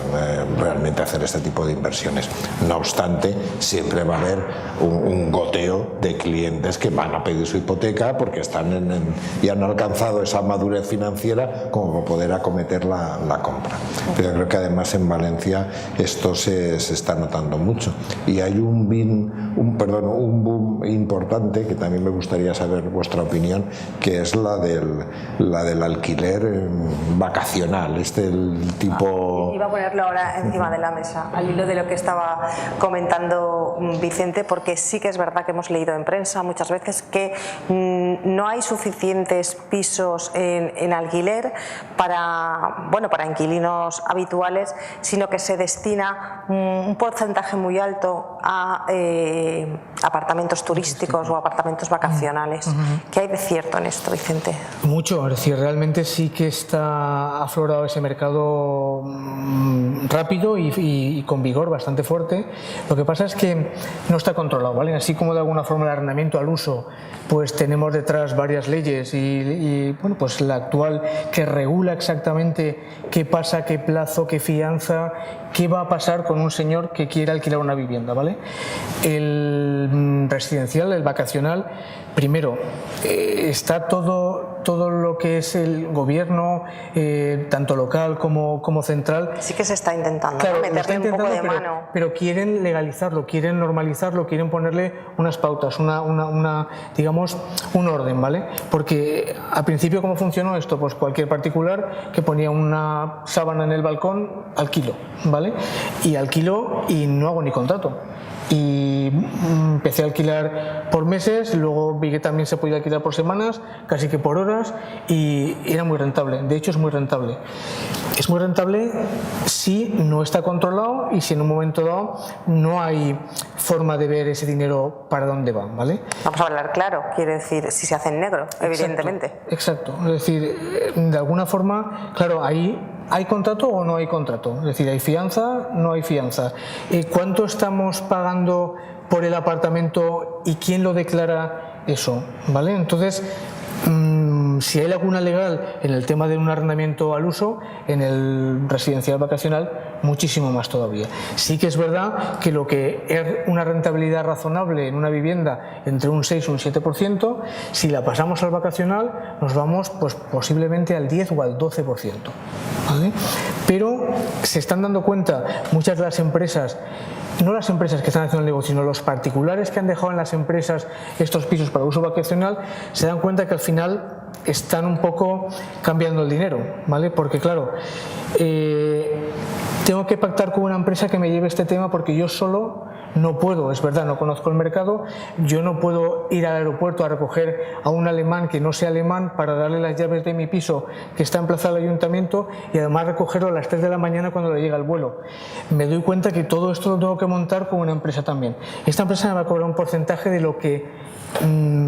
realmente hacer este tipo de inversiones. No obstante, siempre va a haber un goteo de clientes que van a pedir su hipoteca porque están y han alcanzado esa madurez financiera como para poder acometer la compra. Pero yo creo que además en Valencia esto se está notando mucho, y hay un boom importante que también me gustaría saber vuestra opinión, que es la del alquiler vacacional, el tipo... Iba a ponerlo ahora encima de la mesa, al hilo de lo que estaba comentando esto, Vicente, porque sí que es verdad que hemos leído en prensa muchas veces que no hay suficientes pisos en alquiler para inquilinos habituales, sino que se destina un porcentaje muy alto a apartamentos turísticos o apartamentos vacacionales. ¿Qué hay de cierto en esto, Vicente? Mucho, es decir, realmente sí que está aflorado ese mercado rápido y con vigor bastante fuerte. Lo que pasa es que no está controlado, ¿vale? Así como de alguna forma el arrendamiento al uso, pues tenemos detrás varias leyes y bueno, pues la actual que regula exactamente qué pasa, qué plazo, qué fianza, qué va a pasar con un señor que quiere alquilar una vivienda, ¿vale? El residencial, el vacacional, primero, está todo lo que es el gobierno, tanto local como central. Sí que se está intentando, claro, ¿no? Meterle un poco de mano. Pero quieren legalizarlo, quieren normalizarlo, quieren ponerle unas pautas, digamos, un orden, ¿vale? Porque al principio, ¿cómo funcionó esto? Pues cualquier particular que ponía una sábana en el balcón, alquilo, ¿vale? Y alquilo y no hago ni contrato. Y empecé a alquilar por meses, luego vi que también se podía alquilar por semanas, casi que por horas, y era muy rentable. De hecho, es muy rentable. Es muy rentable si no está controlado y si en un momento dado no hay forma de ver ese dinero para dónde va, ¿vale? Vamos a hablar claro, quiere decir, si se hace en negro, evidentemente. Exacto. Es decir, de alguna forma, claro, ahí ¿hay contrato o no hay contrato? Es decir, ¿hay fianza? ¿No hay fianza? ¿Cuánto estamos pagando por el apartamento y quién lo declara eso? ¿Vale? Entonces, si hay laguna legal en el tema de un arrendamiento al uso, en el residencial vacacional, muchísimo más todavía. Sí que es verdad que lo que es una rentabilidad razonable en una vivienda entre un 6 y un 7%, si la pasamos al vacacional, nos vamos pues posiblemente al 10 o al 12%. ¿Vale? Pero se están dando cuenta muchas de las empresas, no las empresas que están haciendo el negocio, sino los particulares que han dejado en las empresas estos pisos para uso vacacional, se dan cuenta que al final están un poco cambiando el dinero, ¿vale? Porque claro, tengo que pactar con una empresa que me lleve este tema porque yo solo no puedo, es verdad, no conozco el mercado, yo no puedo ir al aeropuerto a recoger a un alemán que no sea alemán para darle las llaves de mi piso que está en plaza del ayuntamiento y además recogerlo a las 3 de la mañana cuando le llega el vuelo. Me doy cuenta que todo esto lo tengo que montar con una empresa también. Esta empresa me va a cobrar un porcentaje de lo que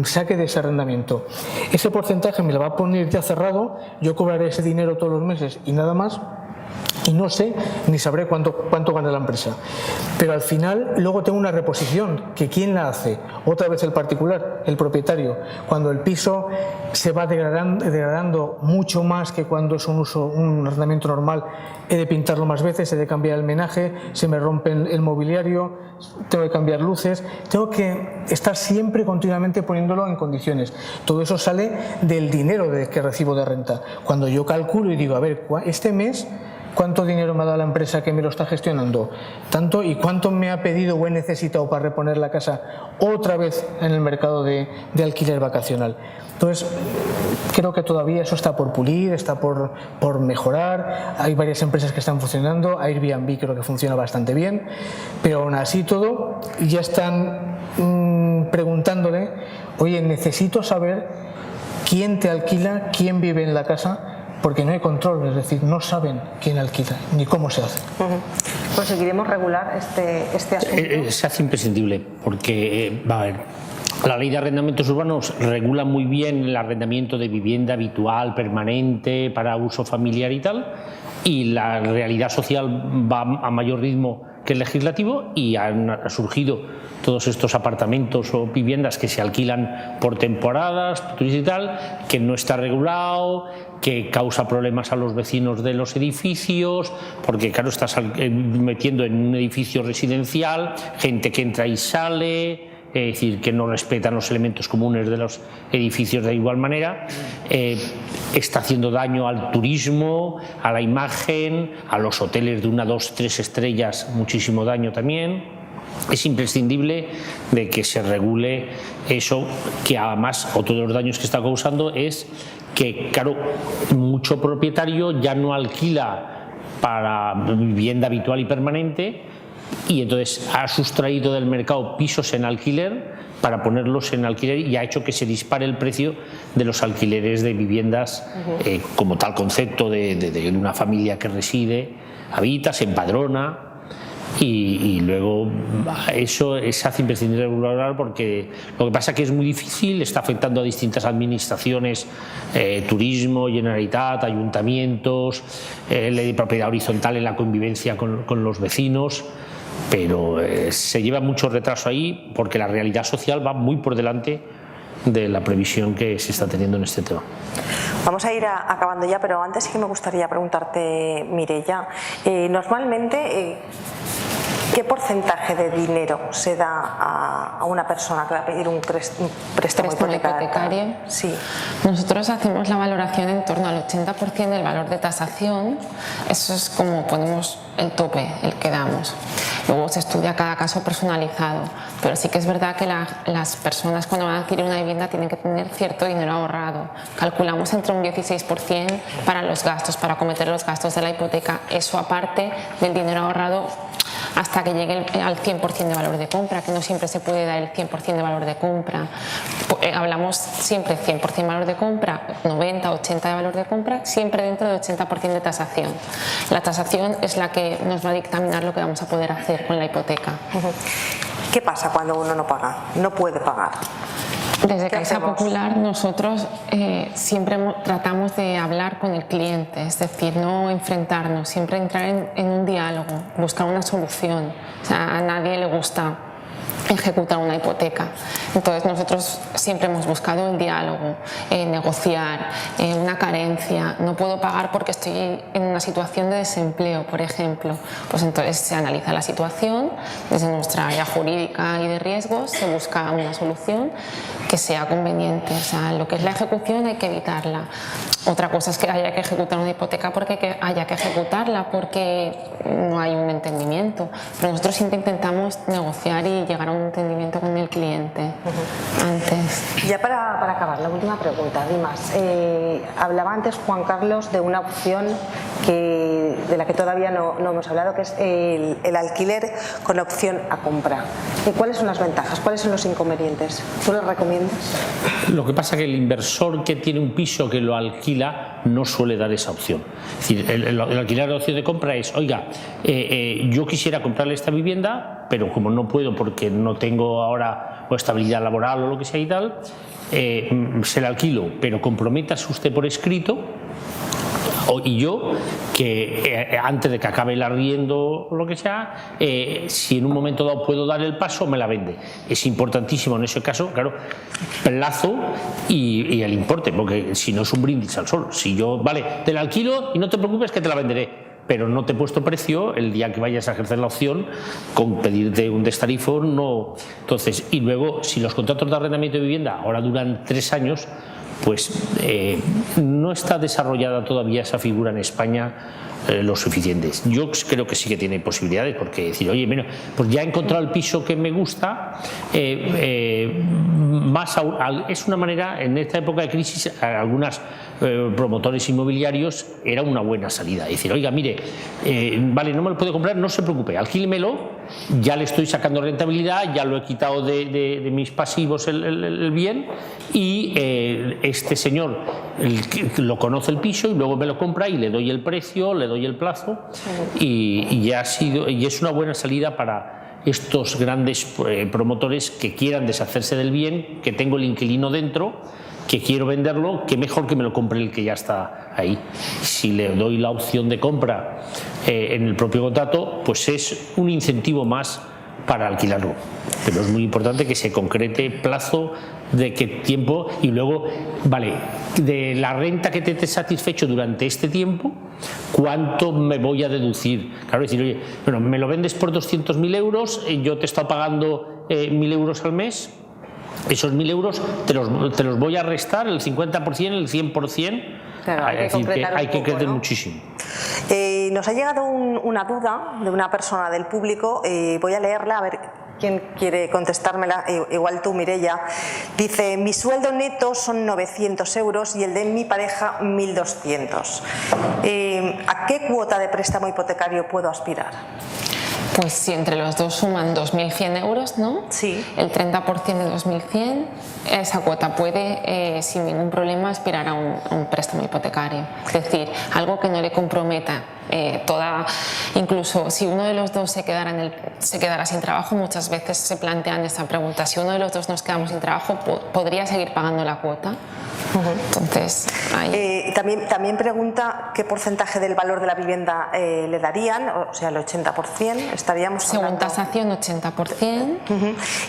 saque de ese arrendamiento. Ese porcentaje me lo va a poner ya cerrado, yo cobraré ese dinero todos los meses y nada más. Y no sé ni sabré cuánto gana la empresa. Pero al final luego tengo una reposición, que ¿quién la hace? Otra vez el particular, el propietario. Cuando el piso se va degradando mucho más que cuando es un arrendamiento normal, he de pintarlo más veces, he de cambiar el menaje, se me rompe el mobiliario, tengo que cambiar luces, tengo que estar siempre continuamente poniéndolo en condiciones. Todo eso sale del dinero que recibo de renta. Cuando yo calculo y digo, a ver, este mes, ¿cuánto dinero me ha dado la empresa que me lo está gestionando? Tanto, ¿y cuánto me ha pedido o he necesitado para reponer la casa otra vez en el mercado de alquiler vacacional? Entonces, creo que todavía eso está por pulir, está por mejorar. Hay varias empresas que están funcionando, Airbnb creo que funciona bastante bien, pero aún así todo ya están preguntándole, oye, necesito saber quién te alquila, quién vive en la casa, porque no hay control, es decir, no saben quién alquila ni cómo se hace. ¿Conseguiremos regular este asunto? Se hace imprescindible porque, va a ver, la ley de arrendamientos urbanos regula muy bien el arrendamiento de vivienda habitual, permanente, para uso familiar y tal, y la realidad social va a mayor ritmo que el legislativo y han surgido todos estos apartamentos o viviendas que se alquilan por temporadas y tal, que no está regulado, que causa problemas a los vecinos de los edificios, porque claro, estás metiendo en un edificio residencial gente que entra y sale, es decir, que no respetan los elementos comunes de los edificios de igual manera, está haciendo daño al turismo, a la imagen, a los hoteles de 1, 2, 3 estrellas, muchísimo daño también. Es imprescindible de que se regule eso, que además otro de los daños que está causando es que, claro, mucho propietario ya no alquila para vivienda habitual y permanente, y entonces ha sustraído del mercado pisos en alquiler para ponerlos en alquiler y ha hecho que se dispare el precio de los alquileres de viviendas como tal concepto de una familia que reside, habita, se empadrona. Y luego eso se hace imprescindible regular porque lo que pasa es que es muy difícil, está afectando a distintas administraciones, turismo, Generalitat, ayuntamientos, ley de propiedad horizontal en la convivencia con los vecinos, pero se lleva mucho retraso ahí porque la realidad social va muy por delante de la previsión que se está teniendo en este tema. Vamos a ir acabando ya, pero antes sí que me gustaría preguntarte, Mireia, normalmente ¿qué porcentaje de dinero se da a una persona que va a pedir un préstamo hipotecario? Sí. Nosotros hacemos la valoración en torno al 80% del valor de tasación. Eso es como ponemos el tope, el que damos. Luego se estudia cada caso personalizado, pero sí que es verdad que las personas cuando van a adquirir una vivienda tienen que tener cierto dinero ahorrado. Calculamos entre un 16% para los gastos, para acometer los gastos de la hipoteca. Eso aparte del dinero ahorrado hasta que llegue al 100% de valor de compra, que no siempre se puede dar el 100% de valor de compra. Hablamos siempre 100% valor de compra, 90, 80 de valor de compra, siempre dentro de 80% de tasación. La tasación es la que nos va a dictaminar lo que vamos a poder hacer con la hipoteca. ¿Qué pasa cuando uno no paga? No puede pagar. Desde Caixa Popular nosotros siempre tratamos de hablar con el cliente, es decir, no enfrentarnos, siempre entrar en un diálogo, buscar una solución. O sea, a nadie le gusta ejecutar una hipoteca. Entonces nosotros siempre hemos buscado el diálogo, negociar, una carencia, no puedo pagar porque estoy en una situación de desempleo, por ejemplo. Pues entonces se analiza la situación desde nuestra área jurídica y de riesgos, se busca una solución que sea conveniente. O sea, lo que es la ejecución hay que evitarla. Otra cosa es que haya que ejecutar una hipoteca porque haya que ejecutarla porque no hay un entendimiento. Pero nosotros siempre intentamos negociar y llegar a un entendimiento con el cliente antes. Ya para acabar, la última pregunta, Dimas. Hablaba antes Juan Carlos de una opción de la que todavía no hemos hablado, que es el alquiler con opción a compra. ¿Cuáles son las ventajas? ¿Cuáles son los inconvenientes? ¿Tú lo recomiendas? Lo que pasa es que el inversor que tiene un piso que lo alquila no suele dar esa opción. Es decir, el alquiler de opción de compra es, oiga, yo quisiera comprarle esta vivienda, pero como no puedo porque no tengo ahora estabilidad laboral o lo que sea y tal, se la alquilo, pero comprométase usted por escrito y yo que antes de que acabe el arriendo o lo que sea, si en un momento dado puedo dar el paso, me la vende. Es importantísimo en ese caso, claro, plazo y el importe, porque si no es un brindis al sol. Si yo, vale, te la alquilo y no te preocupes que te la venderé, pero no te he puesto precio, el día que vayas a ejercer la opción, con pedirte un destarifo, no. Entonces, y luego, si los contratos de arrendamiento de vivienda ahora duran 3 años, pues no está desarrollada todavía esa figura en España lo suficientes. Yo creo que sí que tiene posibilidades, porque decir, oye, mira, pues ya he encontrado el piso que me gusta, es una manera, en esta época de crisis, a algunos promotores inmobiliarios era una buena salida. Decir, oiga, mire, vale, no me lo puedo comprar, no se preocupe, alquílemelo, ya le estoy sacando rentabilidad, ya lo he quitado de mis pasivos el bien, y este señor lo conoce el piso y luego me lo compra y le doy el precio, le doy el plazo, y es una buena salida para estos grandes promotores que quieran deshacerse del bien, que tengo el inquilino dentro, que quiero venderlo, que mejor que me lo compre el que ya está ahí. Si le doy la opción de compra en el propio contrato, pues es un incentivo más para alquilarlo. Pero es muy importante que se concrete plazo, de qué tiempo, y luego, vale, de la renta que te he satisfecho durante este tiempo, ¿cuánto me voy a deducir? Claro, decir, oye, bueno, me lo vendes por 200.000 euros, yo te he estado pagando 1.000 euros al mes, esos 1.000 euros te los voy a restar, el 50%, el 100%. Claro, hay que crecer muchísimo. Nos ha llegado una duda de una persona del público, voy a leerla a ver quién quiere contestármela, igual tú, Mireia. Dice, mi sueldo neto son 900 euros y el de mi pareja 1.200. ¿A qué cuota de préstamo hipotecario puedo aspirar? Pues si entre los dos suman 2.100 euros, ¿no? Sí. El 30% de 2.100, esa cuota puede sin ningún problema aspirar a un préstamo hipotecario. Es decir, algo que no le comprometa incluso si uno de los dos se quedara sin trabajo, muchas veces se plantean esta pregunta: si uno de los dos nos quedamos sin trabajo, ¿podría seguir pagando la cuota? Entonces, ahí. También pregunta qué porcentaje del valor de la vivienda le darían, o sea, el 80%, estaríamos Según hablando... tasación, 80%.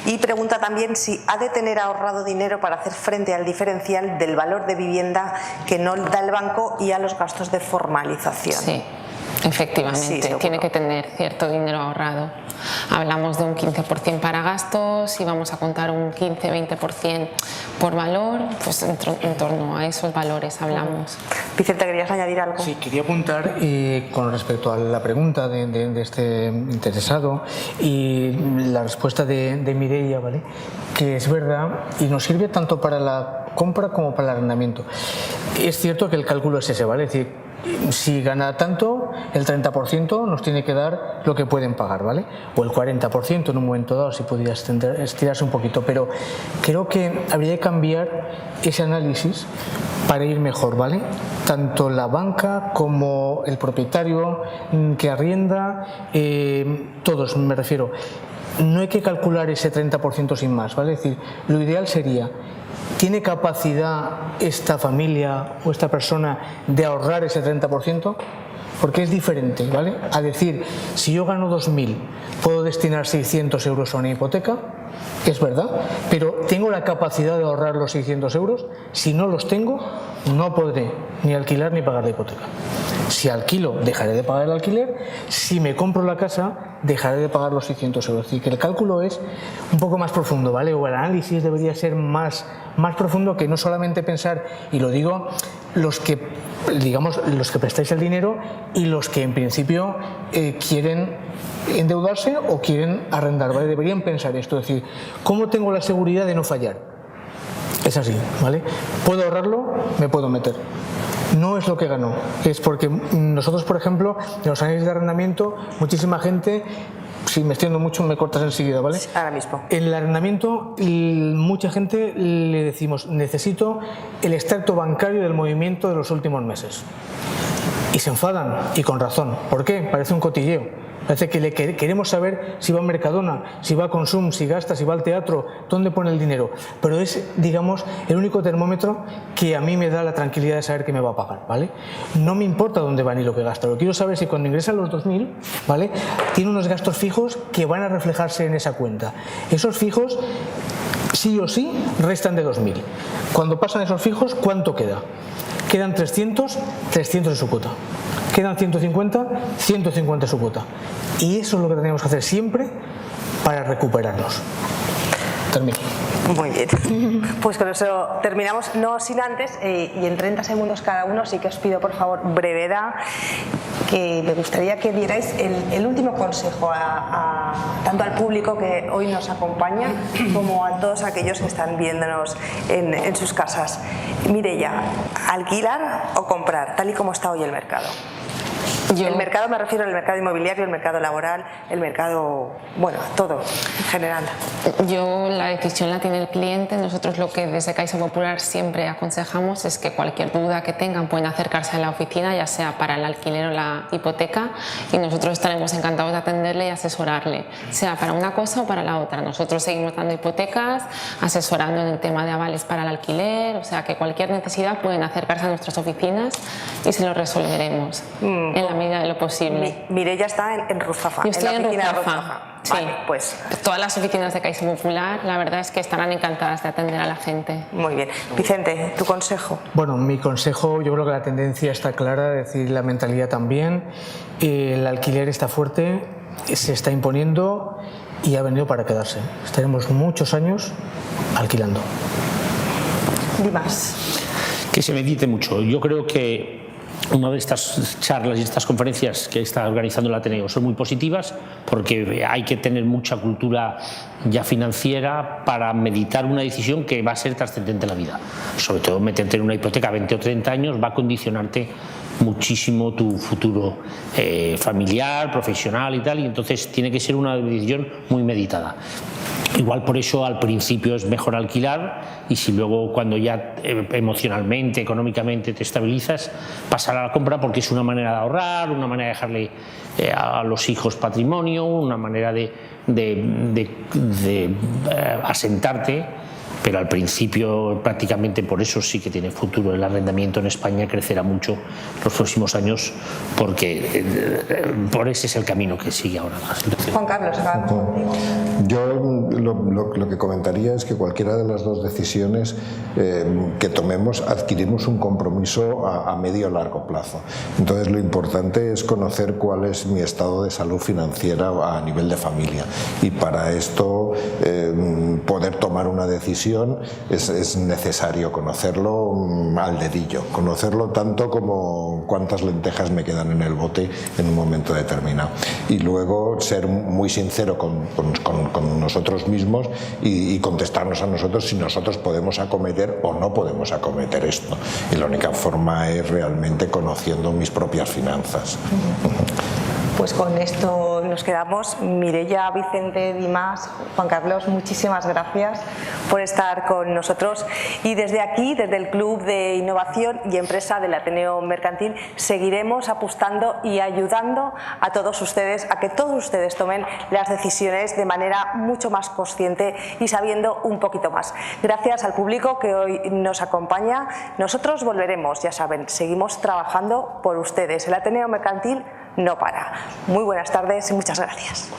Y pregunta también si ha de tener ahorrado dinero para hacer frente al diferencial del valor de vivienda que no da el banco y a los gastos de formalización. Sí. Efectivamente, Sí, tiene que tener cierto dinero ahorrado. Hablamos de un 15% para gastos y vamos a contar un 15-20% por valor, pues en torno a esos valores hablamos. Vicente, ¿querías añadir algo? Sí, quería apuntar con respecto a la pregunta de este interesado y la respuesta de Mireia, ¿vale? Que es verdad y nos sirve tanto para la compra como para el arrendamiento. Es cierto que el cálculo es ese, ¿vale? Es decir, si gana tanto, el 30% nos tiene que dar lo que pueden pagar, ¿vale? O el 40% en un momento dado, si pudiera estirarse un poquito. Pero creo que habría que cambiar ese análisis para ir mejor, ¿vale? Tanto la banca como el propietario que arrienda, todos me refiero. No hay que calcular ese 30% sin más, ¿vale? Es decir, lo ideal sería: ¿tiene capacidad esta familia o esta persona de ahorrar ese 30%? Porque es diferente, ¿vale? A decir, si yo gano 2.000, puedo destinar 600 euros a una hipoteca, es verdad, pero ¿tengo la capacidad de ahorrar los 600 euros? Si no los tengo, no podré ni alquilar ni pagar la hipoteca. Si alquilo, dejaré de pagar el alquiler. Si me compro la casa, dejaré de pagar los 600 euros. Es decir, que el cálculo es un poco más profundo, ¿vale? O el análisis debería ser más profundo, que no solamente pensar, y lo digo, los que prestáis el dinero y los que en principio quieren endeudarse o quieren arrendar, ¿vale? Deberían pensar esto, es decir, ¿cómo tengo la seguridad de no fallar? Es así, ¿vale? ¿Puedo ahorrarlo? Me puedo meter. No es lo que ganó, es porque nosotros, por ejemplo, en los análisis de arrendamiento, muchísima gente, si me extiendo mucho me cortas enseguida, ¿vale? Ahora mismo. En el arrendamiento, mucha gente le decimos: necesito el extracto bancario del movimiento de los últimos meses. Y se enfadan, y con razón. ¿Por qué? Parece un cotilleo. Parece que queremos saber si va a Mercadona, si va a Consum, si gasta, si va al teatro, dónde pone el dinero. Pero es, digamos, el único termómetro que a mí me da la tranquilidad de saber que me va a pagar, ¿vale? No me importa dónde va ni lo que gasta. Lo que quiero saber es si cuando ingresan los 2.000, ¿vale?, tiene unos gastos fijos que van a reflejarse en esa cuenta. Esos fijos, sí o sí, restan de 2.000. Cuando pasan esos fijos, ¿cuánto queda? Quedan 300 en su cuota. Quedan 150 en su cuota. Y eso es lo que tenemos que hacer siempre para recuperarnos. Termino. Muy bien. Pues con eso terminamos, no sin antes, y en 30 segundos cada uno, sí que os pido por favor brevedad, que me gustaría que dierais el último consejo tanto al público que hoy nos acompaña como a todos aquellos que están viéndonos en sus casas. Mireia, ¿alquilar o comprar, tal y como está hoy el mercado? El mercado, me refiero al mercado inmobiliario, el mercado laboral, el mercado, bueno, todo en general. La decisión la tiene el cliente. Nosotros lo que desde Caixa Popular siempre aconsejamos es que cualquier duda que tengan pueden acercarse a la oficina, ya sea para el alquiler o la hipoteca, y nosotros estaremos encantados de atenderle y asesorarle, sea para una cosa o para la otra. Nosotros seguimos dando hipotecas, asesorando en el tema de avales para el alquiler, o sea que cualquier necesidad pueden acercarse a nuestras oficinas y se lo resolveremos en la medida de lo posible. Mireia está en Ruzafa. Yo estoy en la oficina de Ruzafa. Ruzafa. Sí. Vale, pues. Todas las oficinas de Caixa Popular, la verdad es que estarán encantadas de atender a la gente. Muy bien. Vicente, ¿tu consejo? Bueno, mi consejo, yo creo que la tendencia está clara, es decir, la mentalidad también. El alquiler está fuerte, se está imponiendo y ha venido para quedarse. Estaremos muchos años alquilando. Dimas. Que se medite mucho. Yo creo que una de estas charlas y estas conferencias que está organizando el Ateneo son muy positivas, porque hay que tener mucha cultura ya financiera para meditar una decisión que va a ser trascendente en la vida. Sobre todo meterte en una hipoteca a 20 o 30 años va a condicionarte muchísimo tu futuro familiar, profesional y tal, y entonces tiene que ser una decisión muy meditada. Igual por eso al principio es mejor alquilar, y si luego cuando ya emocionalmente, económicamente te estabilizas, pasar a la compra, porque es una manera de ahorrar, una manera de dejarle a los hijos patrimonio, una manera de asentarte. Pero al principio prácticamente por eso sí que tiene futuro. El arrendamiento en España crecerá mucho los próximos años, porque por ese es el camino que sigue ahora la situación. Juan Carlos, acabamos contigo. Yo lo que comentaría es que cualquiera de las dos decisiones que tomemos adquirimos un compromiso a medio o largo plazo. Entonces lo importante es conocer cuál es mi estado de salud financiera a nivel de familia, y para esto poder tomar una decisión es necesario conocerlo al dedillo, conocerlo tanto como cuántas lentejas me quedan en el bote en un momento determinado, y luego ser muy sincero con nosotros mismos y contestarnos a nosotros si nosotros podemos acometer o no podemos acometer esto, y la única forma es realmente conociendo mis propias finanzas. Pues con esto nos quedamos. Mireia, Vicente, Dimas, Juan Carlos, muchísimas gracias por estar con nosotros, y desde aquí, desde el Club de Innovación y Empresa del Ateneo Mercantil, seguiremos apostando y ayudando a todos ustedes a que todos ustedes tomen las decisiones de manera mucho más consciente y sabiendo un poquito más. Gracias al público que hoy nos acompaña. Nosotros volveremos, ya saben, seguimos trabajando por ustedes. El Ateneo Mercantil no para. Muy buenas tardes y muchas gracias.